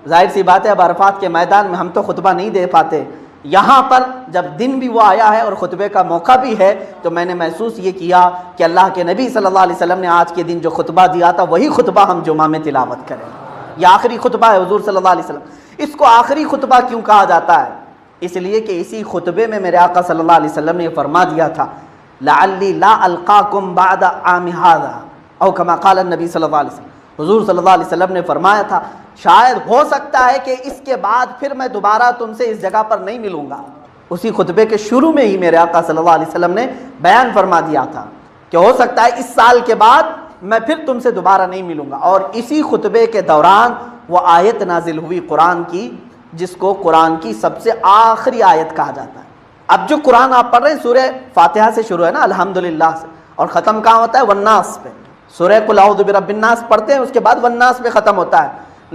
ظاہر سی بات ہے اب عرفات کے میدان میں ہم تو خطبہ نہیں دے پاتے، یہاں پر جب دن بھی وہ آیا ہے اور خطبے کا موقع بھی ہے تو میں نے محسوس یہ کیا کہ اللہ کے نبی صلی اللہ علیہ وسلم نے آج کے دن جو خطبہ دیا تھا وہی خطبہ ہم جمعہ میں تلاوت کریں۔ یہ آخری خطبہ ہے حضور صلی اللہ علیہ وسلم۔ اس کو آخری خطبہ کیوں کہا جاتا ہے؟ اس لیے کہ اسی خطبے میں میرے آقا صلی اللہ علیہ وسلم نے یہ فرما دیا تھا لعلی لا القاکم بعد عام ھذا او کما قال النبی صلی اللہ علیہ وسلم۔ حضور صلی اللہ علیہ وسلم نے فرمایا تھا شاید ہو سکتا ہے کہ اس کے بعد پھر میں دوبارہ تم سے اس جگہ پر نہیں ملوں گا۔ اسی خطبے کے شروع میں ہی میرے آقا صلی اللہ علیہ وسلم نے بیان فرما دیا تھا کہ ہو سکتا ہے اس سال کے بعد میں پھر تم سے دوبارہ نہیں ملوں گا، اور اسی خطبے کے دوران وہ آیت نازل ہوئی قرآن کی جس کو قرآن کی سب سے آخری آیت کہا جاتا ہے۔ اب جو قرآن آپ پڑھ رہے ہیں سورہ فاتحہ سے شروع ہے نا الحمدللہ سے، اور ختم کہاں ہوتا ہے؟ والناس پہ۔ سورہ قل اعوذ برب الناس پڑھتے ہیں، اس کے بعد والناس پہ ختم ہوتا ہے،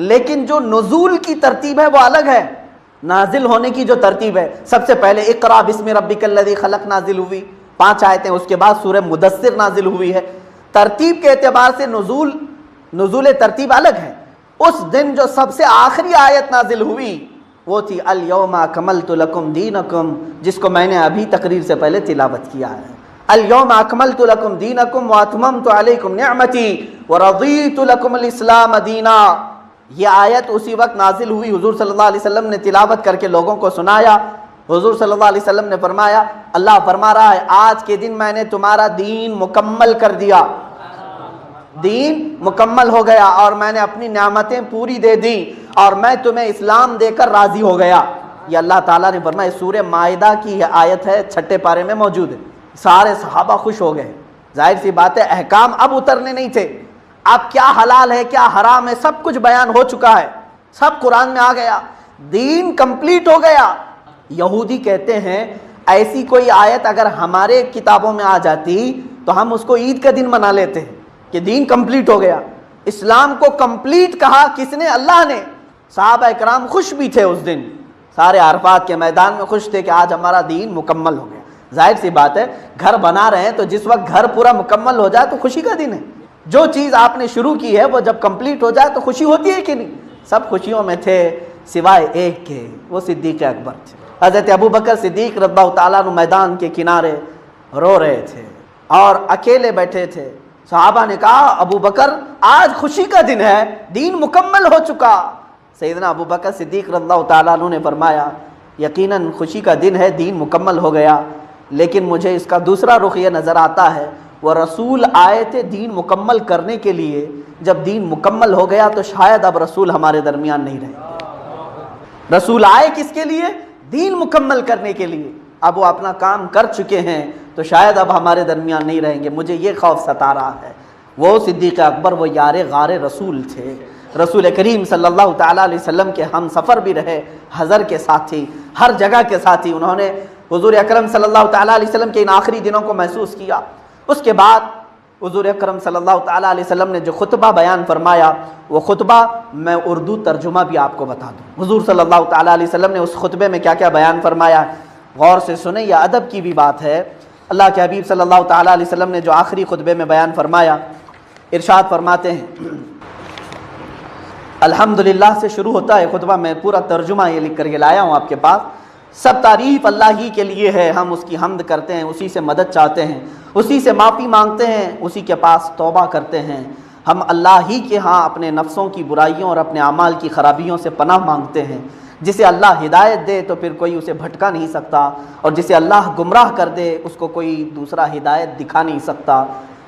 لیکن جو نزول کی ترتیب ہے وہ الگ ہے۔ نازل ہونے کی جو ترتیب ہے، سب سے پہلے اقرا بسم ربک الذی خلق نازل ہوئی 5 آیتیں، اس کے بعد سورہ مدثر نازل ہوئی ہے۔ ترتیب کے اعتبار سے نزول ترتیب الگ ہے۔ اس دن جو سب سے آخری آیت نازل ہوئی وہ تھی الیوم اکملت لکم دینکم، جس کو میں نے ابھی تقریر سے پہلے تلاوت کیا ہے۔ الیوم اکملت لکم دینکم واتممت علیکم نعمتی ورضیت لکم الاسلام دینا۔ یہ آیت اسی وقت نازل ہوئی، حضور صلی اللہ علیہ وسلم نے تلاوت کر کے لوگوں کو سنایا۔ حضور صلی اللہ علیہ وسلم نے فرمایا، اللہ فرما رہا ہے آج کے دن میں نے تمہارا دین مکمل کر دیا، دین مکمل ہو گیا، اور میں نے اپنی نعمتیں پوری دے دیں، اور میں تمہیں اسلام دے کر راضی ہو گیا۔ یہ اللہ تعالیٰ نے فرمایا، سورہ مائدہ کی یہ آیت ہے، 6 پارے میں موجود ہے۔ سارے صحابہ خوش ہو گئے۔ ظاہر سی بات ہے احکام اب اترنے نہیں تھے، اب کیا حلال ہے کیا حرام ہے سب کچھ بیان ہو چکا ہے، سب قرآن میں آ گیا، دین کمپلیٹ ہو گیا۔ یہودی کہتے ہیں ایسی کوئی آیت اگر ہمارے کتابوں میں آ جاتی تو ہم اس کو عید کا دن منا لیتے ہیں کہ دین کمپلیٹ ہو گیا۔ اسلام کو کمپلیٹ کہا کس نے؟ اللہ نے۔ صحابہ اکرام خوش بھی تھے اس دن، سارے عرفات کے میدان میں خوش تھے کہ آج ہمارا دین مکمل ہو گیا۔ ظاہر سی بات ہے گھر بنا رہے ہیں تو جس وقت گھر پورا مکمل ہو جائے تو خوشی کا دن ہے۔ جو چیز آپ نے شروع کی ہے وہ جب کمپلیٹ ہو جائے تو خوشی ہوتی ہے کہ نہیں؟ سب خوشیوں میں تھے سوائے ایک کے، وہ صدیق اکبر تھے۔ حضرت ابو بکر صدیق رضی اللہ تعالیٰ عنہ میدان کے کنارے رو رہے تھے اور اکیلے بیٹھے تھے۔ صحابہ نے کہا ابو بکر آج خوشی کا دن ہے، دین مکمل ہو چکا۔ سیدنا ابو بکر صدیق رضی اللہ تعالیٰ عنہ نے فرمایا یقیناً خوشی کا دن ہے، دین مکمل ہو گیا، لیکن مجھے اس کا دوسرا رخ یہ نظر آتا ہے وہ رسول آئے تھے دین مکمل کرنے کے لیے، جب دین مکمل ہو گیا تو شاید اب رسول ہمارے درمیان نہیں رہیں گے۔ رسول آئے کس کے لیے؟ دین مکمل کرنے کے لیے، اب وہ اپنا کام کر چکے ہیں تو شاید اب ہمارے درمیان نہیں رہیں گے، مجھے یہ خوف ستا رہا ہے۔ وہ صدیق اکبر وہ یار غار رسول تھے، رسول کریم صلی اللہ تعالیٰ علیہ وسلم کے ہم سفر بھی رہے، حضر کے ساتھی، ہر جگہ کے ساتھی۔ انہوں نے حضور اکرم صلی اللہ تعالیٰ علیہ وسلم کے ان آخری دنوں کو محسوس کیا۔ اس کے بعد حضور اکرم صلی اللہ تعالیٰ علیہ وسلم نے جو خطبہ بیان فرمایا وہ خطبہ میں اردو ترجمہ بھی آپ کو بتا دوں۔ حضور صلی اللہ تعالیٰ علیہ وسلم نے اس خطبے میں کیا کیا بیان فرمایا، غور سے سنیں، یہ ادب کی بھی بات ہے۔ اللہ کے حبیب صلی اللہ تعالیٰ علیہ وسلم نے جو آخری خطبے میں بیان فرمایا، ارشاد فرماتے ہیں الحمدللہ سے شروع ہوتا ہے خطبہ، میں پورا ترجمہ یہ لکھ کر کے لایا ہوں آپ کے پاس۔ سب تعریف اللہ ہی کے لیے ہے، ہم اس کی حمد کرتے ہیں، اسی سے مدد چاہتے ہیں، اسی سے معافی مانگتے ہیں، اسی کے پاس توبہ کرتے ہیں۔ ہم اللہ ہی کے ہاں اپنے نفسوں کی برائیوں اور اپنے اعمال کی خرابیوں سے پناہ مانگتے ہیں۔ جسے اللہ ہدایت دے تو پھر کوئی اسے بھٹکا نہیں سکتا، اور جسے اللہ گمراہ کر دے اس کو کوئی دوسرا ہدایت دکھا نہیں سکتا۔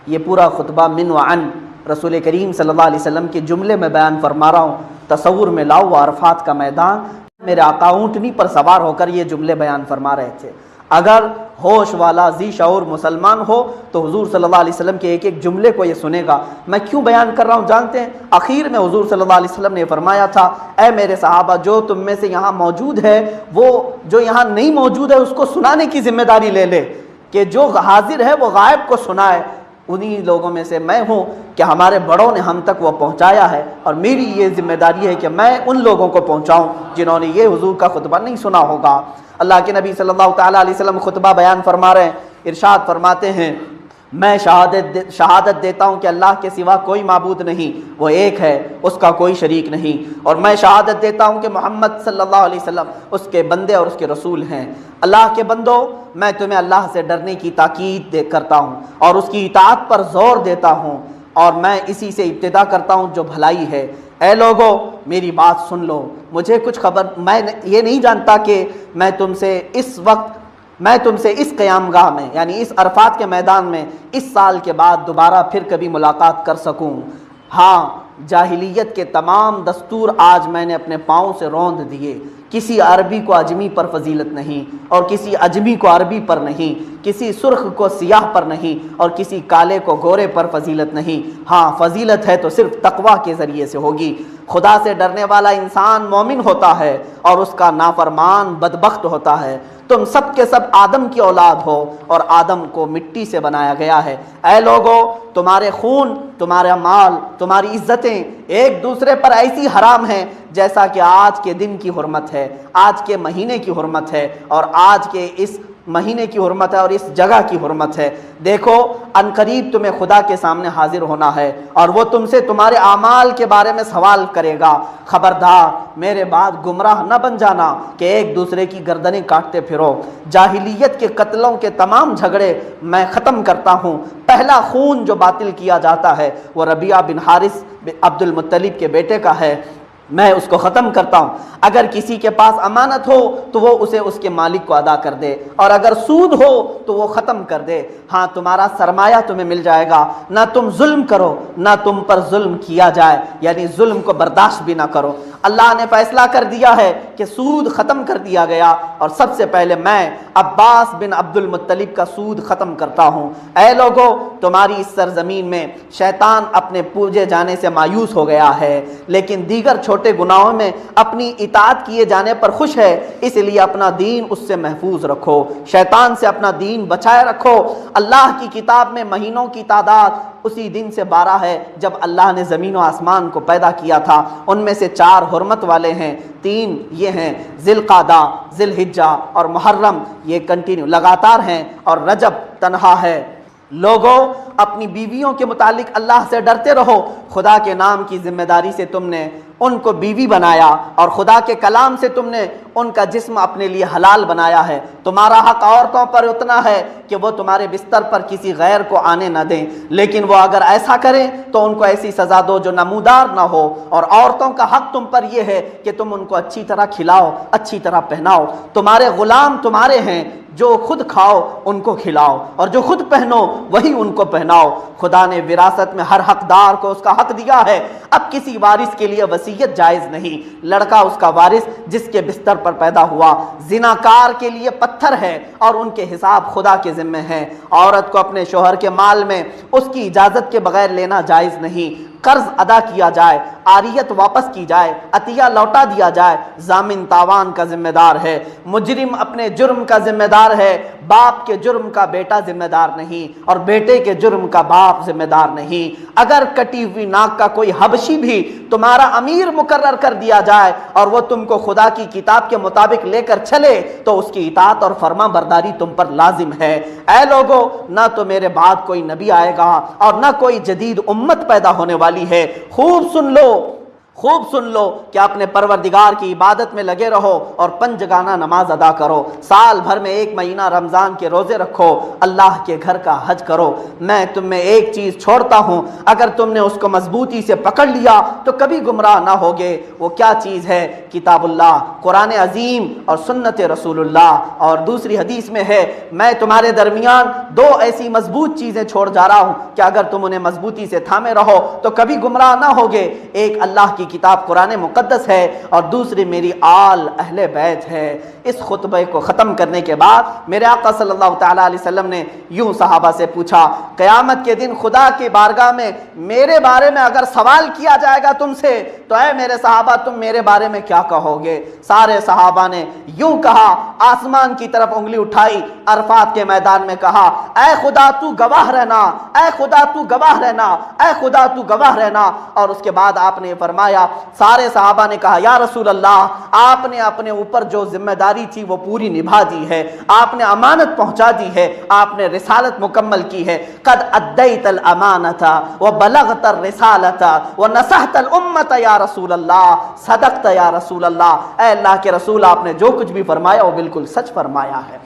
یہ پورا خطبہ من و عن رسول کریم صلی اللہ علیہ وسلم کے جملے میں بیان فرما رہا ہوں۔ تصور میں لاؤ عرفات کا میدان، میرے آقا اونٹنی پر سوار ہو کر یہ جملے بیان فرما رہے تھے۔ اگر ہوش والا ذی شعور مسلمان ہو تو حضور صلی اللہ علیہ وسلم کے ایک ایک جملے کو یہ سنے گا۔ میں کیوں بیان کر رہا ہوں جانتے ہیں؟ آخر میں حضور صلی اللہ علیہ وسلم نے فرمایا تھا اے میرے صحابہ، جو تم میں سے یہاں موجود ہے وہ جو یہاں نہیں موجود ہے اس کو سنانے کی ذمہ داری لے لے، کہ جو حاضر ہے وہ غائب کو سنائے۔ انہی لوگوں میں سے میں ہوں کہ ہمارے بڑوں نے ہم تک وہ پہنچایا ہے، اور میری یہ ذمہ داری ہے کہ میں ان لوگوں کو پہنچاؤں جنہوں نے یہ حضور کا خطبہ نہیں سنا ہوگا۔ اللہ کے نبی صلی اللہ تعالیٰ علیہ وسلم خطبہ بیان فرما رہے ہیں، ارشاد فرماتے ہیں میں شہادت دیتا ہوں کہ اللہ کے سوا کوئی معبود نہیں، وہ ایک ہے، اس کا کوئی شریک نہیں، اور میں شہادت دیتا ہوں کہ محمد صلی اللہ علیہ وسلم اس کے بندے اور اس کے رسول ہیں۔ اللہ کے بندو، میں تمہیں اللہ سے ڈرنے کی تاکید کرتا ہوں اور اس کی اطاعت پر زور دیتا ہوں، اور میں اسی سے ابتدا کرتا ہوں جو بھلائی ہے۔ اے لوگو، میری بات سن لو، مجھے کچھ خبر، میں یہ نہیں جانتا کہ میں تم سے اس قیام گاہ میں، یعنی اس عرفات کے میدان میں اس سال کے بعد دوبارہ پھر کبھی ملاقات کر سکوں۔ ہاں، جاہلیت کے تمام دستور آج میں نے اپنے پاؤں سے روند دیے۔ کسی عربی کو اجمی پر فضیلت نہیں، اور کسی اجمی کو عربی پر نہیں، کسی سرخ کو سیاہ پر نہیں، اور کسی کالے کو گورے پر فضیلت نہیں۔ ہاں، فضیلت ہے تو صرف تقویٰ کے ذریعے سے ہوگی۔ خدا سے ڈرنے والا انسان مومن ہوتا ہے اور اس کا نافرمان بدبخت ہوتا ہے۔ تم سب کے سب آدم کی اولاد ہو، اور آدم کو مٹی سے بنایا گیا ہے۔ اے لوگو، تمہارے خون، تمہارا مال، تمہاری عزتیں ایک دوسرے پر ایسی حرام ہیں جیسا کہ آج کے دن کی حرمت ہے، آج کے مہینے کی حرمت ہے، اور آج کے اس مہینے کی حرمت ہے، اور اس جگہ کی حرمت ہے۔ دیکھو، عنقریب تمہیں خدا کے سامنے حاضر ہونا ہے، اور وہ تم سے تمہارے اعمال کے بارے میں سوال کرے گا۔ خبردار، میرے بعد گمراہ نہ بن جانا کہ ایک دوسرے کی گردنیں کاٹتے پھرو۔ جاہلیت کے قتلوں کے تمام جھگڑے میں ختم کرتا ہوں۔ پہلا خون جو باطل کیا جاتا ہے وہ ربیعہ بن حارث عبد المطلب کے بیٹے کا ہے، میں اس کو ختم کرتا ہوں۔ اگر کسی کے پاس امانت ہو تو وہ اسے اس کے مالک کو ادا کر دے، اور اگر سود ہو تو وہ ختم کر دے۔ ہاں، تمہارا سرمایہ تمہیں مل جائے گا، نہ تم ظلم کرو، نہ تم پر ظلم کیا جائے، یعنی ظلم کو برداشت بھی نہ کرو۔ اللہ نے فیصلہ کر دیا ہے کہ سود ختم کر دیا گیا، اور سب سے پہلے میں عباس بن عبد المطلب کا سود ختم کرتا ہوں۔ اے لوگو، تمہاری اس سرزمین میں شیطان اپنے پوجے جانے سے مایوس ہو گیا ہے، لیکن دیگر چھوٹے گناہوں میں اپنی اطاعت کیے جانے پر خوش ہے، اس لیے اپنا دین اس سے محفوظ رکھو، شیطان سے اپنا دین بچائے رکھو۔ اللہ کی کتاب میں مہینوں کی تعداد اسی دن سے 12 ہے جب اللہ نے زمین و آسمان کو پیدا کیا تھا۔ ان میں سے 4 حرمت والے ہیں، 3 یہ ہیں ذی القعدہ، ذی الحجہ اور محرم، یہ کنٹینیو لگاتار ہیں، اور رجب تنہا ہے۔ لوگوں، اپنی بیویوں کے متعلق اللہ سے ڈرتے رہو۔ خدا کے نام کی ذمہ داری سے تم نے ان کو بیوی بنایا، اور خدا کے کلام سے تم نے ان کا جسم اپنے لیے حلال بنایا ہے۔ تمہارا حق عورتوں پر اتنا ہے کہ وہ تمہارے بستر پر کسی غیر کو آنے نہ دیں، لیکن وہ اگر ایسا کریں تو ان کو ایسی سزا دو جو نمودار نہ ہو۔ اور عورتوں کا حق تم پر یہ ہے کہ تم ان کو اچھی طرح کھلاؤ، اچھی طرح پہناؤ۔ تمہارے غلام تمہارے ہیں، جو خود کھاؤ ان کو کھلاؤ، اور جو خود پہنو وہی ان کو پہناؤ۔ خدا نے وراثت میں ہر حقدار کو اس کا حق دیا ہے۔ اب کسی وارث کے لیے وصیت جائز نہیں، لڑکا اس کا وارث جس کے بستر پر پیدا ہوا۔ زناکار کے لیے پتھر ہے، اور ان کے حساب خدا کے ذمہ ہیں۔ عورت کو اپنے شوہر کے مال میں اس کی اجازت کے بغیر لینا جائز نہیں۔ قرض ادا کیا جائے، عاریت واپس کی جائے، عطیہ لوٹا دیا جائے، ضامن تاوان کا ذمہ دار ہے۔ مجرم اپنے جرم کا ذمہ دار ہے، باپ کے جرم کا بیٹا ذمہ دار نہیں، اور بیٹے کے جرم کا باپ ذمہ دار نہیں۔ اگر کٹی ہوئی ناک کا کوئی حبشی بھی تمہارا امیر مقرر کر دیا جائے اور وہ تم کو خدا کی کتاب کے مطابق لے کر چلے تو اس کی اطاعت اور فرما برداری تم پر لازم ہے۔ اے لوگو، نہ تو میرے بعد کوئی نبی آئے گا اور نہ کوئی جدید امت پیدا ہونے والی ہے۔ خوب سن لو کہ اپنے پروردگار کی عبادت میں لگے رہو اور 5 جگانہ نماز ادا کرو۔ سال بھر میں 1 مہینہ رمضان کے روزے رکھو، اللہ کے گھر کا حج کرو۔ میں تم میں ایک چیز چھوڑتا ہوں، اگر تم نے اس کو مضبوطی سے پکڑ لیا تو کبھی گمراہ نہ ہوگے۔ وہ کیا چیز ہے؟ کتاب اللہ، قرآن عظیم اور سنت رسول اللہ۔ اور دوسری حدیث میں ہے، میں تمہارے درمیان 2 ایسی مضبوط چیزیں چھوڑ جا رہا ہوں کہ اگر تم انہیں مضبوطی سے تھامے رہو تو کبھی گمراہ نہ ہوگے۔ ایک اللہ کی کتاب قرآن مقدس ہے، اور دوسری میری آل اہل بیت ہے۔ اس خطبے کو ختم کرنے کے بعد میرے آقا صلی اللہ تعالیٰ علیہ وسلم نے یوں صحابہ سے پوچھا، قیامت کے دن خدا کی بارگاہ میں میرے بارے میں اگر سوال کیا جائے گا تم سے تو اے میرے صحابہ تم میرے بارے میں کیا کہو گے؟ سارے صحابہ نے یوں کہا، آسمان کی طرف انگلی اٹھائی، عرفات کے میدان میں کہا، اے خدا تو گواہ رہنا، اے خدا تو گواہ رہنا، اے خدا تو گواہ رہنا۔ اور اس کے بعد آپ نے فرمایا، فرمایا, سارے صحابہ نے کہا یا رسول اللہ, آپ نے اپنے اوپر جو ذمہ داری تھی وہ پوری نبھا دی ہے, آپ نے امانت پہنچا دی ہے, آپ نے رسالت مکمل کی ہے. قد ادیت الامانۃ وبلغت الرسالۃ ونصحت الامۃ یا رسول اللہ, صدقت یا رسول اللہ, اے اللہ کے رسول آپ نے جو کچھ بھی فرمایا وہ بالکل سچ فرمایا ہے.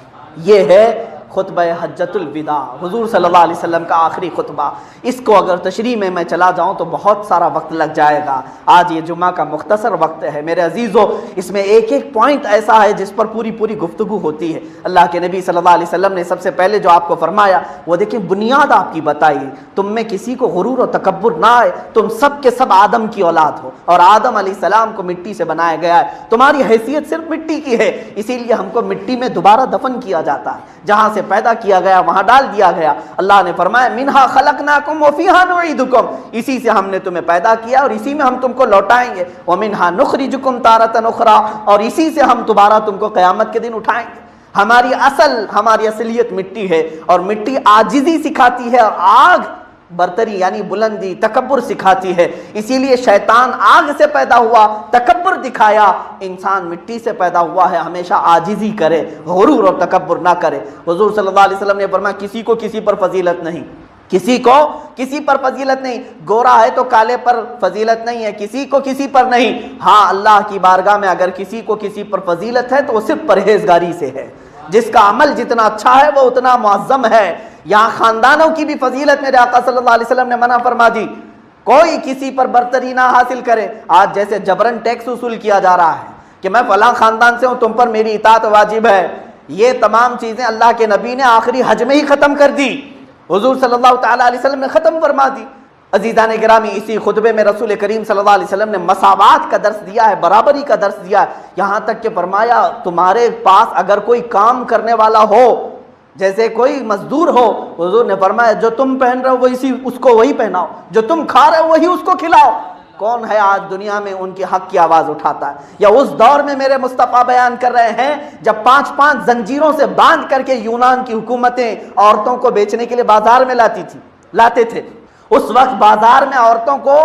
یہ ہے خطبہ حجۃ الوداع, حضور صلی اللہ علیہ وسلم کا آخری خطبہ. اس کو اگر تشریح میں چلا جاؤں تو بہت سارا وقت لگ جائے گا. آج یہ جمعہ کا مختصر وقت ہے میرے عزیزو, اس میں ایک ایک پوائنٹ ایسا ہے جس پر پوری گفتگو ہوتی ہے. اللہ کے نبی صلی اللہ علیہ وسلم نے سب سے پہلے جو آپ کو فرمایا وہ دیکھیں بنیاد آپ کی بتائی, تم میں کسی کو غرور و تکبر نہ آئے, تم سب کے سب آدم کی اولاد ہو اور آدم علیہ السلام کو مٹی سے بنایا گیا ہے, تمہاری حیثیت صرف مٹی کی ہے, اسی لیے ہم کو مٹی میں دوبارہ دفن کیا جاتا ہے, جہاں سے پیدا کیا گیا وہاں ڈال دیا گیا. اللہ نے فرمایا منہا خلقناکم وفیہا نعیدکم, اسی سے ہم نے تمہیں پیدا کیا اور اسی میں ہم تم کو لوٹائیں گے. ومنہا نخرجکم تارۃ اخری, اور اسی سے ہم دوبارہ تم کو قیامت کے دن اٹھائیں گے. ہماری اصلیت مٹی ہے, اور مٹی عاجزی سکھاتی ہے, اور آگ برتری یعنی بلندی تکبر سکھاتی ہے. اسی لیے شیطان آگ سے پیدا ہوا, تکبر دکھایا, انسان مٹی سے پیدا ہوا ہے, ہمیشہ عاجزی کرے, غرور اور تکبر نہ کرے. حضور صلی اللہ علیہ وسلم نے فرمایا کسی کو کسی پر فضیلت نہیں, کسی کو کسی پر فضیلت نہیں, گورا ہے تو کالے پر فضیلت نہیں ہے, کسی کو کسی پر نہیں. ہاں اللہ کی بارگاہ میں اگر کسی کو کسی پر فضیلت ہے تو وہ صرف پرہیزگاری سے ہے, جس کا عمل جتنا اچھا ہے وہ اتنا معظم ہے. یہاں خاندانوں کی بھی فضیلت میرے آقا صلی اللہ علیہ وسلم نے منع فرما دی, کوئی کسی پر برتری نہ حاصل کرے. آج جیسے جبرن ٹیکس وصول کیا جا رہا ہے کہ میں فلاں خاندان سے ہوں, تم پر میری اطاعت واجب ہے, یہ تمام چیزیں اللہ کے نبی نے آخری حج میں ہی ختم کر دی, حضور صلی اللہ تعالیٰ علیہ وسلم نے ختم فرما دی. عزیزان گرامی, اسی خطبے میں رسول کریم صلی اللہ علیہ وسلم نے مساوات کا درس دیا ہے, برابری کا درس دیا ہے, یہاں تک کہ فرمایا تمہارے پاس اگر کوئی کام کرنے والا ہو, جیسے کوئی مزدور ہو, حضور نے فرمایا جو تم پہن رہے ہو اس کو وہی پہناؤ, جو تم کھا رہے ہو وہی اس کو کھلاؤ. کون ہے آج دنیا میں ان کے حق کی آواز اٹھاتا ہے؟ یا اس دور میں میرے مصطفیٰ بیان کر رہے ہیں جب 5 زنجیروں سے باندھ کر کے یونان کی حکومتیں عورتوں کو بیچنے کے لیے بازار میں لاتے تھے. اس وقت بازار میں عورتوں کو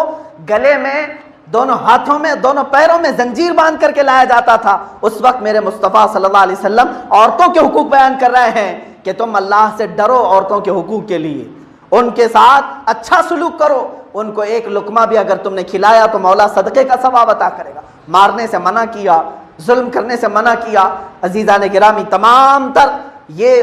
گلے میں, دونوں ہاتھوں میں, دونوں پیروں میں زنجیر باندھ کر کے لایا جاتا تھا. اس وقت میرے مصطفیٰ صلی اللہ علیہ وسلم عورتوں کے حقوق بیان کر رہے ہیں کہ تم اللہ سے ڈرو عورتوں کے حقوق کے لیے, ان کے ساتھ اچھا سلوک کرو, ان کو ایک لقمہ بھی اگر تم نے کھلایا تو مولا صدقے کا ثواب عطا کرے گا. مارنے سے منع کیا, ظلم کرنے سے منع کیا. عزیزان گرامی, تمام تر یہ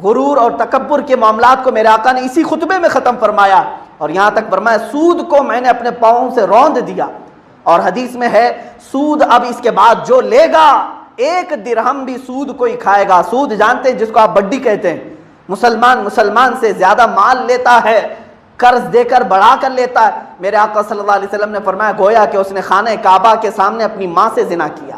غرور اور تکبر کے معاملات کو میرے آقا نے اسی خطبے میں ختم فرمایا, اور یہاں تک فرمایا سود کو میں نے اپنے پاؤں سے روند دیا. اور حدیث میں ہے سود اب اس کے بعد جو لے گا 1 درہم بھی سود کوئی کھائے گا. سود جانتے ہیں جس کو آپ بڈی کہتے ہیں, مسلمان سے زیادہ مال لیتا ہے, قرض دے کر بڑھا کر لیتا ہے. میرے آقا صلی اللہ علیہ وسلم نے فرمایا گویا کہ اس نے خانہ کعبہ کے سامنے اپنی ماں سے زنا کیا.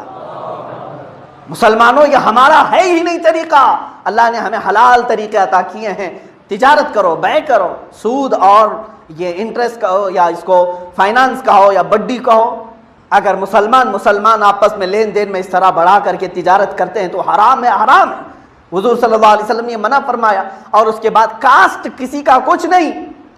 مسلمانوں, یہ ہمارا ہے ہی نہیں طریقہ. اللہ نے ہمیں حلال طریقے عطا کیے ہیں, تجارت کرو, بیع کرو. سود اور یہ انٹرسٹ کا ہو یا اس کو فائنانس کا ہو یا بڈی کا ہو, اگر مسلمان آپس میں لین دین میں اس طرح بڑھا کر کے تجارت کرتے ہیں تو حرام ہے, حرام ہے. حضور صلی اللہ علیہ وسلم نے یہ منع فرمایا. اور اس کے بعد کاسٹ کسی کا کچھ نہیں,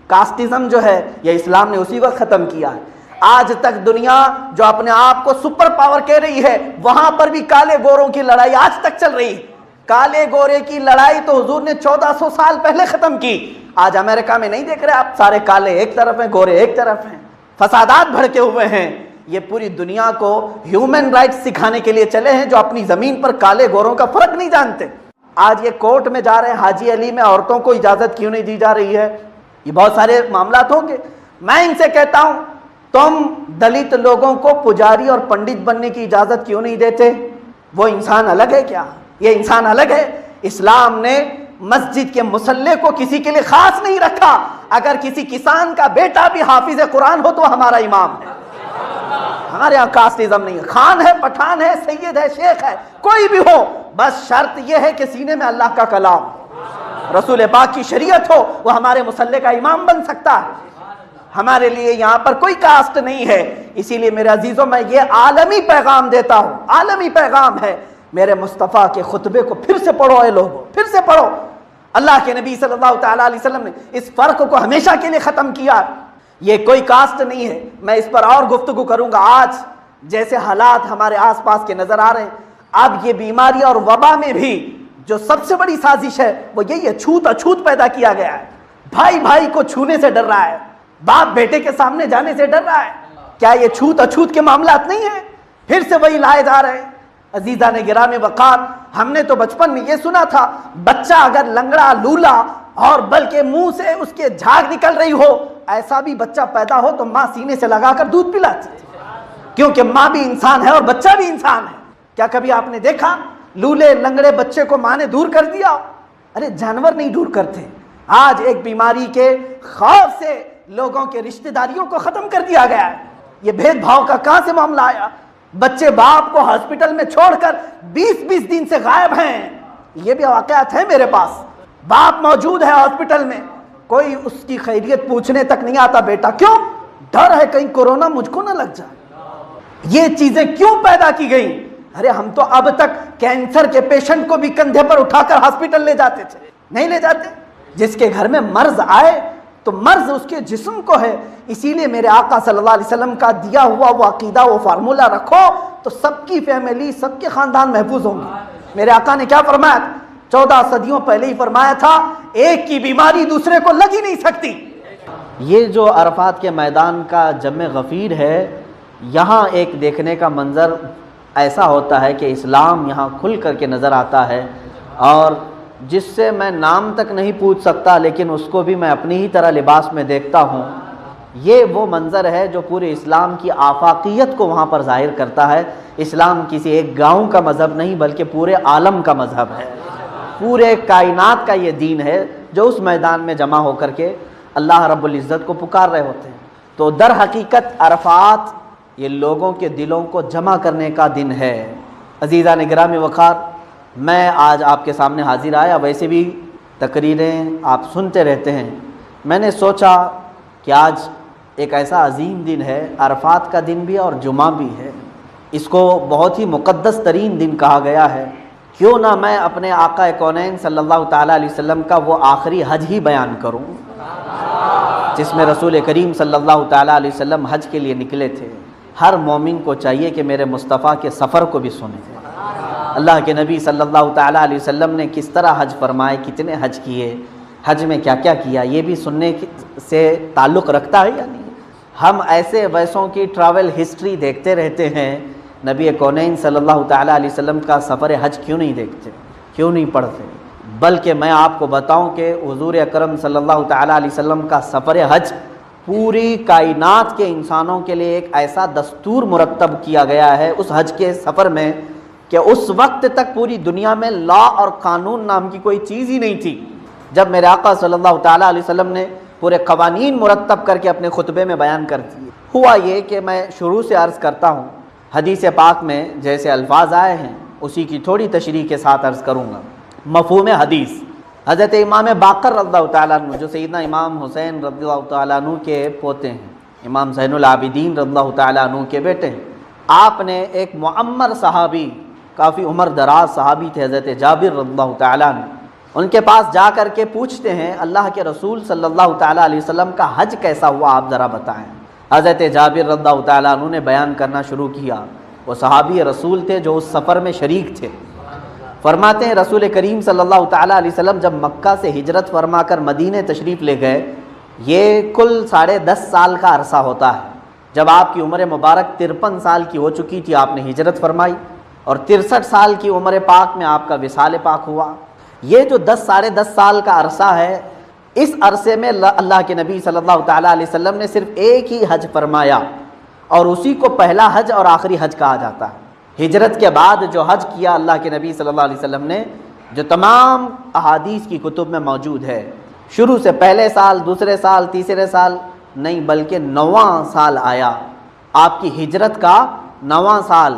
کاسٹزم جو ہے یہ اسلام نے اسی وقت ختم کیا ہے. آج تک دنیا جو اپنے آپ کو سپر پاور کہہ رہی ہے, وہاں پر بھی کالے گوروں کی لڑائی آج تک چل رہی ہے. کالے گورے کی لڑائی تو حضور نے 1400 سال پہلے ختم کی. آج امریکہ میں نہیں دیکھ رہے آپ, سارے کالے ایک طرف ہیں, گورے ایک طرف ہیں, فسادات بھڑکے ہوئے ہیں. یہ پوری دنیا کو ہیومن رائٹس سکھانے کے لیے چلے ہیں جو اپنی زمین پر کالے گوروں کا فرق نہیں جانتے. آج یہ کورٹ میں جا رہے ہیں, حاجی علی میں عورتوں کو اجازت کیوں نہیں دی جا رہی ہے, یہ بہت سارے معاملات ہوں گے. میں ان سے کہتا ہوں تم دلت لوگوں کو پجاری اور پنڈت بننے کی اجازت کیوں نہیں دیتے؟ وہ انسان الگ ہے کیا؟ یہ انسان الگ ہے. اسلام نے مسجد کے مصلے کو کسی کے لیے خاص نہیں رکھا. اگر کسی کسان کا بیٹا بھی حافظ قرآن ہو تو ہمارا امام ہے. ہمارے یہاں کاسٹزم نہیں ہے, خان ہے, پٹھان ہے, سید ہے, شیخ ہے, کوئی بھی ہو, بس شرط یہ ہے کہ سینے میں اللہ کا کلام, رسول پاک کی شریعت ہو, وہ ہمارے مصلے کا امام بن سکتا ہے. ہمارے لیے یہاں پر کوئی کاسٹ نہیں ہے. اسی لیے میرے عزیزوں میں یہ عالمی پیغام دیتا ہوں, عالمی پیغام ہے. میرے مصطفیٰ کے خطبے کو پھر سے پڑھو اے لوگوں, پھر سے پڑھو. اللہ کے نبی صلی اللہ تعالیٰ علیہ وسلم نے اس فرق کو ہمیشہ کے لیے ختم کیا. یہ کوئی کاسٹ نہیں ہے، میں اس پر اور گفتگو کروں گا۔ آج جیسے حالات ہمارے آس پاس کے نظر آ رہے ہیں، اب یہ بیماری اور وبا میں بھی جو سب سے بڑی سازش ہے وہ یہی ہے، چھوت اچھوت پیدا کیا گیا ہے۔ بھائی بھائی کو چھونے سے ڈر رہا ہے، باپ بیٹے کے سامنے جانے سے ڈر رہا ہے۔ کیا یہ چھوت اچھوت کے معاملات نہیں ہیں؟ پھر سے وہی لائے جا رہے ہیں۔ عزیزان گرامی وقار، ہم نے تو بچپن میں یہ سنا تھا، بچہ اگر لنگڑا لولا اور بلکہ منہ سے اس کے جھاگ نکل رہی ہو، ایسا بھی بچہ پیدا ہو تو ماں سینے سے لگا کر دودھ پلاتی تھی، کیونکہ ماں بھی انسان ہے اور بچہ بھی انسان ہے۔ کیا کبھی آپ نے دیکھا لولے لنگڑے بچے کو ماں نے دور کر دیا؟ ارے جانور نہیں دور کرتے۔ آج ایک بیماری کے خوف سے لوگوں کے رشتہ داریوں کو ختم کر دیا گیا ہے۔ یہ بھید بھاؤ کا کہاں سے معاملہ آیا؟ بچے باپ کو ہاسپٹل میں چھوڑ کر 20 دن سے غائب ہیں۔ یہ بھی واقعات ہیں میرے پاس۔ باپ موجود ہے ہاسپٹل میں، کوئی اس کی خیریت پوچھنے تک نہیں آتا۔ بیٹا کیوں؟ ڈر ہے کہیں کورونا مجھ کو نہ لگ جائے۔ یہ چیزیں کیوں پیدا کی گئی؟ ارے ہم تو اب تک کینسر کے پیشنٹ کو بھی کندھے پر اٹھا کر ہاسپٹل لے جاتے تھے، نہیں لے جاتے؟ جس کے گھر میں مرض آئے تو مرض اس کے جسم کو ہے۔ اسی لیے میرے آقا صلی اللہ علیہ وسلم کا دیا ہوا وہ عقیدہ، وہ فارمولہ رکھو تو سب کی فیملی، سب کے خاندان محفوظ ہوں گے۔ میرے آقا نے کیا فرمایا؟ 14 صدیوں پہلے ہی فرمایا تھا، ایک کی بیماری دوسرے کو لگ ہی نہیں سکتی۔ یہ جو عرفات کے میدان کا جمع غفیر ہے، یہاں ایک دیکھنے کا منظر ایسا ہوتا ہے کہ اسلام یہاں کھل کر کے نظر آتا ہے، اور جس سے میں نام تک نہیں پوچھ سکتا لیکن اس کو بھی میں اپنی ہی طرح لباس میں دیکھتا ہوں۔ یہ وہ منظر ہے جو پورے اسلام کی آفاقیت کو وہاں پر ظاہر کرتا ہے۔ اسلام کسی ایک گاؤں کا مذہب نہیں بلکہ پورے عالم کا مذہب ہے، پورے کائنات کا یہ دین ہے جو اس میدان میں جمع ہو کر کے اللہ رب العزت کو پکار رہے ہوتے ہیں۔ تو در حقیقت عرفات یہ لوگوں کے دلوں کو جمع کرنے کا دن ہے۔ عزیزان گرامی وقار، میں آج آپ کے سامنے حاضر آیا، ویسے بھی تقریریں آپ سنتے رہتے ہیں، میں نے سوچا کہ آج ایک ایسا عظیم دن ہے، عرفات کا دن بھی اور جمعہ بھی ہے، اس کو بہت ہی مقدس ترین دن کہا گیا ہے۔ کیوں نہ میں اپنے آقا کونین صلی اللہ تعالیٰ علیہ وسلم کا وہ آخری حج ہی بیان کروں جس میں رسول کریم صلی اللہ تعالیٰ علیہ وسلم حج کے لیے نکلے تھے۔ ہر مومن کو چاہیے کہ میرے مصطفیٰ کے سفر کو بھی سنے، اللہ کے نبی صلی اللہ تعالیٰ علیہ وسلم نے کس طرح حج فرمائے، کتنے حج کیے، حج میں کیا کیا کیا، یہ بھی سننے سے تعلق رکھتا ہے یا نہیں؟ ہم ایسے ویسوں کی ٹریول ہسٹری دیکھتے رہتے ہیں، نبی کونین صلی اللہ تعالیٰ علیہ وسلم کا سفر حج کیوں نہیں دیکھتے، کیوں نہیں پڑھتے؟ بلکہ میں آپ کو بتاؤں کہ حضور اکرم صلی اللہ تعالیٰ علیہ وسلم کا سفر حج پوری کائنات کے انسانوں کے لیے ایک ایسا دستور مرتب کیا گیا ہے اس حج کے سفر میں کہ اس وقت تک پوری دنیا میں لا اور قانون نام کی کوئی چیز ہی نہیں تھی۔ جب میرے آقا صلی اللہ تعالیٰ علیہ وسلم نے پورے قوانین مرتب کر کے اپنے خطبے میں بیان کر دیے، ہوا یہ کہ میں شروع سے عرض کرتا ہوں، حدیث پاک میں جیسے الفاظ آئے ہیں اسی کی تھوڑی تشریح کے ساتھ عرض کروں گا۔ مفہوم حدیث، حضرت امام باقر رضی اللہ تعالیٰ عنہ جو سیدنا امام حسین رضی اللہ تعالیٰ عنہ کے پوتے ہیں، امام زین العابدین رضی اللہ تعالیٰ عنہ کے بیٹے ہیں، آپ نے ایک معمر صحابی، کافی عمر دراز صحابی تھے حضرت جابر رضی اللہ تعالیٰ عنہ، ان کے پاس جا کر کے پوچھتے ہیں اللہ کے رسول صلی اللہ تعالیٰ علیہ وسلم کا حج کیسا ہوا، آپ ذرا بتائیں۔ حضرت جابر رضی اللہ تعالیٰ عنہ نے بیان کرنا شروع کیا، وہ صحابی رسول تھے جو اس سفر میں شریک تھے۔ فرماتے ہیں رسول کریم صلی اللہ تعالیٰ علیہ وسلم جب مکہ سے ہجرت فرما کر مدینہ تشریف لے گئے، یہ کل 10.5 سال کا عرصہ ہوتا ہے۔ جب آپ کی عمر مبارک 53 سال کی ہو چکی تھی، آپ نے ہجرت فرمائی، اور 63 سال کی عمر پاک میں آپ کا وصال پاک ہوا۔ یہ جو 10.5 سال کا عرصہ ہے، اس عرصے میں اللہ کے نبی صلی اللہ تعالیٰ علیہ وسلم نے صرف ایک ہی حج فرمایا، اور اسی کو پہلا حج اور آخری حج کہا جاتا ہے۔ ہجرت کے بعد جو حج کیا اللہ کے نبی صلی اللہ علیہ وسلم نے، جو تمام احادیث کی کتب میں موجود ہے، شروع سے پہلے سال، دوسرے سال، تیسرے سال نہیں بلکہ 9واں سال آیا، آپ کی ہجرت کا 9واں سال۔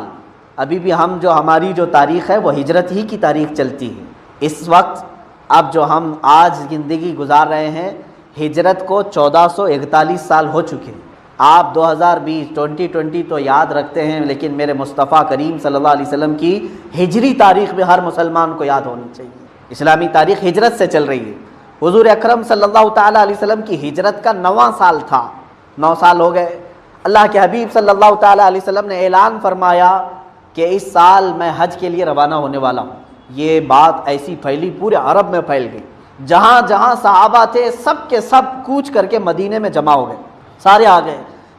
ابھی بھی ہم جو ہماری جو تاریخ ہے وہ ہجرت ہی کی تاریخ چلتی ہے۔ اس وقت اب جو ہم آج زندگی گزار رہے ہیں، ہجرت کو 1441 سال ہو چکے۔ آپ 2020 تو یاد رکھتے ہیں، لیکن میرے مصطفیٰ کریم صلی اللہ علیہ وسلم کی ہجری تاریخ بھی ہر مسلمان کو یاد ہونی چاہیے۔ اسلامی تاریخ ہجرت سے چل رہی ہے۔ حضور اکرم صلی اللہ تعالیٰ علیہ وسلم کی ہجرت کا 9واں سال تھا، 9 سال ہو گئے۔ اللہ کے حبیب صلی اللہ تعالیٰ علیہ وسلم نے اعلان فرمایا کہ اس سال میں حج کے لیے روانہ ہونے والا ہوں۔ یہ بات ایسی پھیلی، پورے عرب میں پھیل گئی، جہاں جہاں صحابہ تھے سب کے سب کوچ کر کے مدینے میں جمع ہو گئے، سارے آ گئے،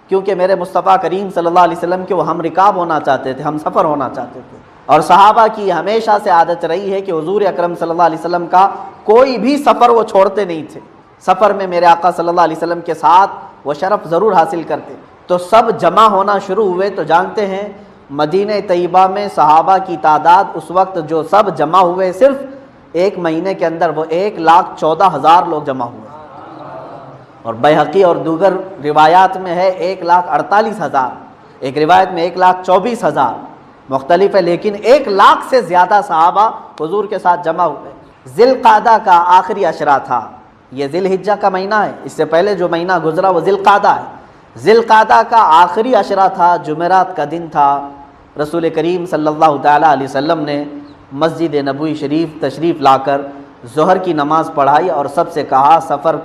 کیونکہ میرے مصطفیٰ کریم صلی اللہ علیہ وسلم کے وہ ہم رکاب ہونا چاہتے تھے، ہم سفر ہونا چاہتے تھے۔ اور صحابہ کی ہمیشہ سے عادت رہی ہے کہ حضور اکرم صلی اللہ علیہ وسلم کا کوئی بھی سفر وہ چھوڑتے نہیں تھے، سفر میں میرے آقا صلی اللہ علیہ وسلم کے ساتھ وہ شرف ضرور حاصل کرتے۔ تو سب جمع ہونا شروع ہوئے، تو جانتے ہیں مدینہ طیبہ میں صحابہ کی تعداد اس وقت جو سب جمع ہوئے، صرف ایک مہینے کے اندر وہ 1,14,000 لوگ جمع ہوئے، اور بیہقی اور دیگر روایات میں ہے 1,48,000، ایک روایت میں 1,24,000، مختلف ہے، لیکن 1,00,000 سے زیادہ صحابہ حضور کے ساتھ جمع ہوئے۔ ذی القعدہ کا آخری عشرہ تھا، یہ ذی الحجہ کا مہینہ ہے، اس سے پہلے جو مہینہ گزرا وہ ذی القعدہ ہے۔ ذی القعدہ کا آخری عشرہ تھا، جمعرات کا دن تھا۔ رسول کریم صلی اللہ تعالیٰ علیہ وسلم نے مسجد نبوی شریف تشریف لا کر ظہر کی نماز پڑھائی اور سب سے کہا سفر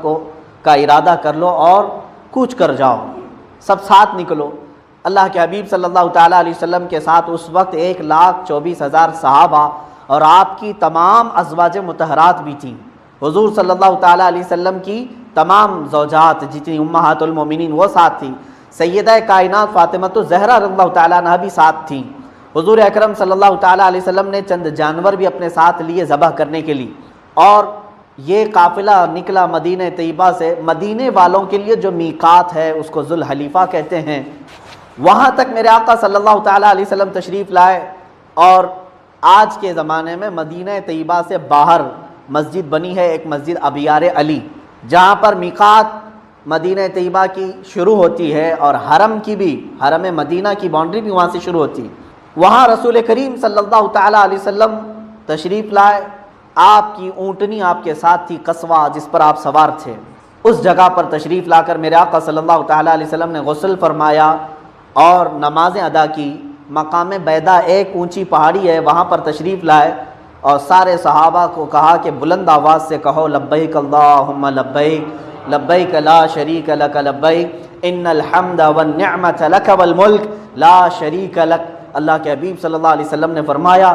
کا ارادہ کر لو اور کوچ کر جاؤ، سب ساتھ نکلو۔ اللہ کے حبیب صلی اللہ تعالیٰ علیہ وسلم کے ساتھ اس وقت 1,24,000 صحابہ اور آپ کی تمام ازواج مطہرات بھی تھیں، حضور صلی اللہ تعالیٰ علیہ وسلم کی تمام زوجات جتنی امہات المومنین وہ ساتھ تھیں، سیدہ کائنات فاطمہ الزہرا رضی اللہ تعالیٰ عنہا بھی ساتھ تھیں۔ حضور اکرم صلی اللہ تعالیٰ علیہ وسلم نے چند جانور بھی اپنے ساتھ لیے ذبح کرنے کے لیے، اور یہ قافلہ نکلا مدینہ طیبہ سے۔ مدینے والوں کے لیے جو میقات ہے اس کو ذوالحلیفہ کہتے ہیں، وہاں تک میرے آقا صلی اللہ تعالیٰ علیہ وسلم تشریف لائے، اور آج کے زمانے میں مدینہ طیبہ سے باہر مسجد بنی ہے، ایک مسجد ابیار علی، جہاں پر میقات مدینہ طیبہ کی شروع ہوتی ہے، اور حرم کی بھی، حرم مدینہ کی باؤنڈری بھی وہاں سے شروع ہوتی ہے۔ وہاں رسول کریم صلی اللہ تعالیٰ علیہ وسلم تشریف لائے، آپ کی اونٹنی آپ کے ساتھ تھی، قصوہ جس پر آپ سوار تھے، اس جگہ پر تشریف لا کر میرے آقا صلی اللہ تعالیٰ علیہ وسلم نے غسل فرمایا اور نمازیں ادا کی۔ مقام بیدا ایک اونچی پہاڑی ہے، وہاں پر تشریف لائے اور سارے صحابہ کو کہا کہ بلند آواز سے کہو لبیک اللہم لبیک لبیک لا شریک لک لبیک ان الحمد والنعمت لک والملک لا شریک لک۔ اللہ کے حبیب صلی اللہ علیہ وسلم نے فرمایا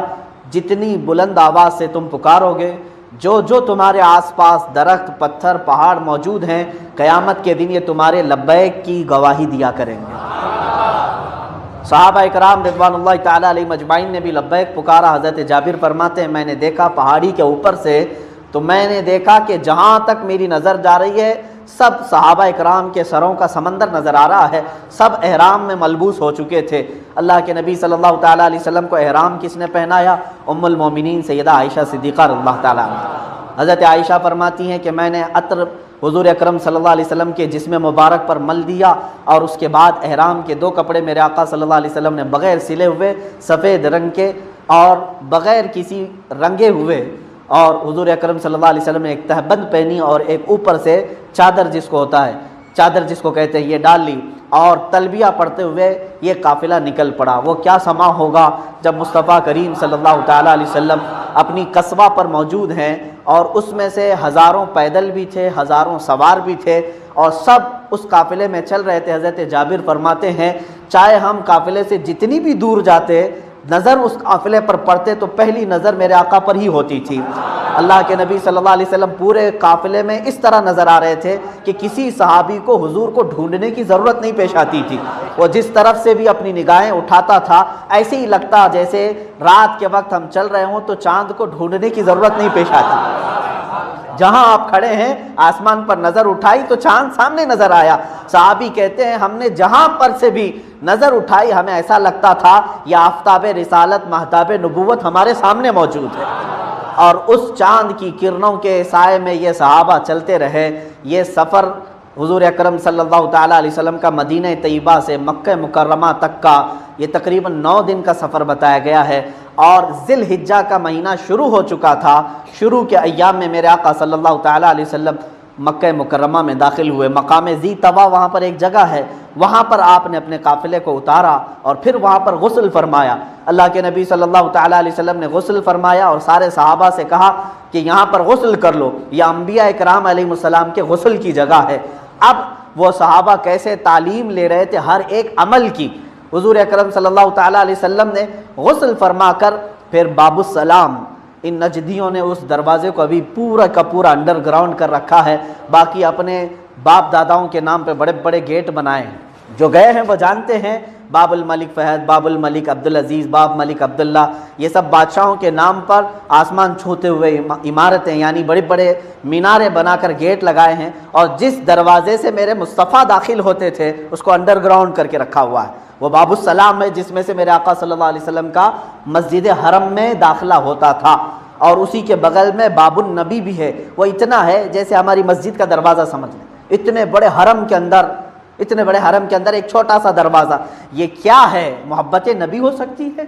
جتنی بلند آواز سے تم پکارو گے، جو جو تمہارے آس پاس درخت پتھر پہاڑ موجود ہیں، قیامت کے دن یہ تمہارے لبیک کی گواہی دیا کریں گے۔ صحابہ اکرام رضوان اللہ تعالیٰ علیہ مجمعین نے بھی لبیک پکارا۔ حضرت جابر فرماتے ہیں میں نے دیکھا پہاڑی کے اوپر سے، تو میں نے دیکھا کہ جہاں تک میری نظر جا رہی ہے سب صحابہ اکرام کے سروں کا سمندر نظر آ رہا ہے، سب احرام میں ملبوس ہو چکے تھے۔ اللہ کے نبی صلی اللہ تعالیٰ علیہ وسلم کو احرام کس نے پہنایا؟ ام المومنین سیدہ عائشہ صدیقہ رضی اللہ تعالیٰ عنہا۔ حضرت عائشہ فرماتی ہیں کہ میں نے عطر حضور اکرم صلی اللہ علیہ وسلم کے جسم مبارک پر مل دیا، اور اس کے بعد احرام کے 2 کپڑے میرے آقا صلی اللہ علیہ وسلم نے بغیر سلے ہوئے سفید رنگ کے اور بغیر کسی رنگے ہوئے، اور حضور اکرم صلی اللہ علیہ وسلم نے ایک تہبند پہنی اور ایک اوپر سے چادر جس کو ہوتا ہے، چادر جس کو کہتے ہیں، یہ ڈال لی، اور تلبیہ پڑھتے ہوئے یہ قافلہ نکل پڑا۔ وہ کیا سما ہوگا جب مصطفیٰ کریم صلی اللہ تعالیٰ علیہ وسلم اپنی قصبہ پر موجود ہیں، اور اس میں سے ہزاروں پیدل بھی تھے، ہزاروں سوار بھی تھے، اور سب اس قافلے میں چل رہے تھے۔ حضرت جابر فرماتے ہیں چاہے ہم قافلے سے جتنی بھی دور جاتے، نظر اس قافلے پر پڑتے تو پہلی نظر میرے آقا پر ہی ہوتی تھی۔ اللہ کے نبی صلی اللہ علیہ وسلم پورے قافلے میں اس طرح نظر آ رہے تھے کہ کسی صحابی کو حضور کو ڈھونڈنے کی ضرورت نہیں پیش آتی تھی۔ وہ جس طرف سے بھی اپنی نگاہیں اٹھاتا تھا ایسے ہی لگتا جیسے رات کے وقت ہم چل رہے ہوں تو چاند کو ڈھونڈنے کی ضرورت نہیں پیش آتی۔ جہاں آپ کھڑے ہیں آسمان پر نظر اٹھائی تو چاند سامنے نظر آیا۔ صحابی کہتے ہیں ہم نے جہاں پر سے بھی نظر اٹھائی ہمیں ایسا لگتا تھا یہ آفتاب رسالت مہتاب نبوت ہمارے سامنے موجود ہے، اور اس چاند کی کرنوں کے سائے میں یہ صحابہ چلتے رہے۔ یہ سفر حضور اکرم صلی اللہ تعالیٰ علیہ وسلم کا مدینہ طیبہ سے مکہ مکرمہ تک کا یہ تقریباً 9 دن کا سفر بتایا گیا ہے، اور ذی الحجہ کا مہینہ شروع ہو چکا تھا۔ شروع کے ایام میں میرے آقا صلی اللہ تعالیٰ علیہ وسلم مکہ مکرمہ میں داخل ہوئے۔ مقام ذی طوا وہاں پر ایک جگہ ہے، وہاں پر آپ نے اپنے قافلے کو اتارا اور پھر وہاں پر غسل فرمایا۔ اللہ کے نبی صلی اللہ تعالیٰ علیہ وسلم نے غسل فرمایا اور سارے صحابہ سے کہا کہ یہاں پر غسل کر لو، یہ انبیاء اکرام علیہ السلام کے غسل کی جگہ ہے۔ اب وہ صحابہ کیسے تعلیم لے رہے تھے ہر ایک عمل کی۔ حضور اکرم صلی اللہ تعالیٰ علیہ وسلم نے غسل فرما کر پھر باب السلام، ان نجدیوں نے اس دروازے کو ابھی پورا کا پورا انڈر گراؤنڈ کر رکھا ہے، باقی اپنے باپ داداؤں کے نام پہ بڑے بڑے گیٹ بنائے ہیں، جو گئے ہیں وہ جانتے ہیں، باب الملک فہد، باب الملک عبدالعزیز، باب ملک عبداللہ، یہ سب بادشاہوں کے نام پر آسمان چھوتے ہوئے عمارتیں، یعنی بڑے بڑے میناریں بنا کر گیٹ لگائے ہیں، اور جس دروازے سے میرے مصطفیٰ داخل ہوتے تھے اس کو انڈر گراؤنڈ کر کے رکھا ہوا ہے، وہ باب السلام ہے جس میں سے میرے آقا صلی اللہ علیہ وسلم کا مسجد حرم میں داخلہ ہوتا تھا، اور اسی کے بغل میں باب النبی بھی ہے، وہ اتنا ہے جیسے ہماری مسجد کا دروازہ سمجھ لیں، اتنے بڑے حرم کے اندر ایک چھوٹا سا دروازہ، یہ کیا ہے؟ محبت نبی ہو سکتی ہے؟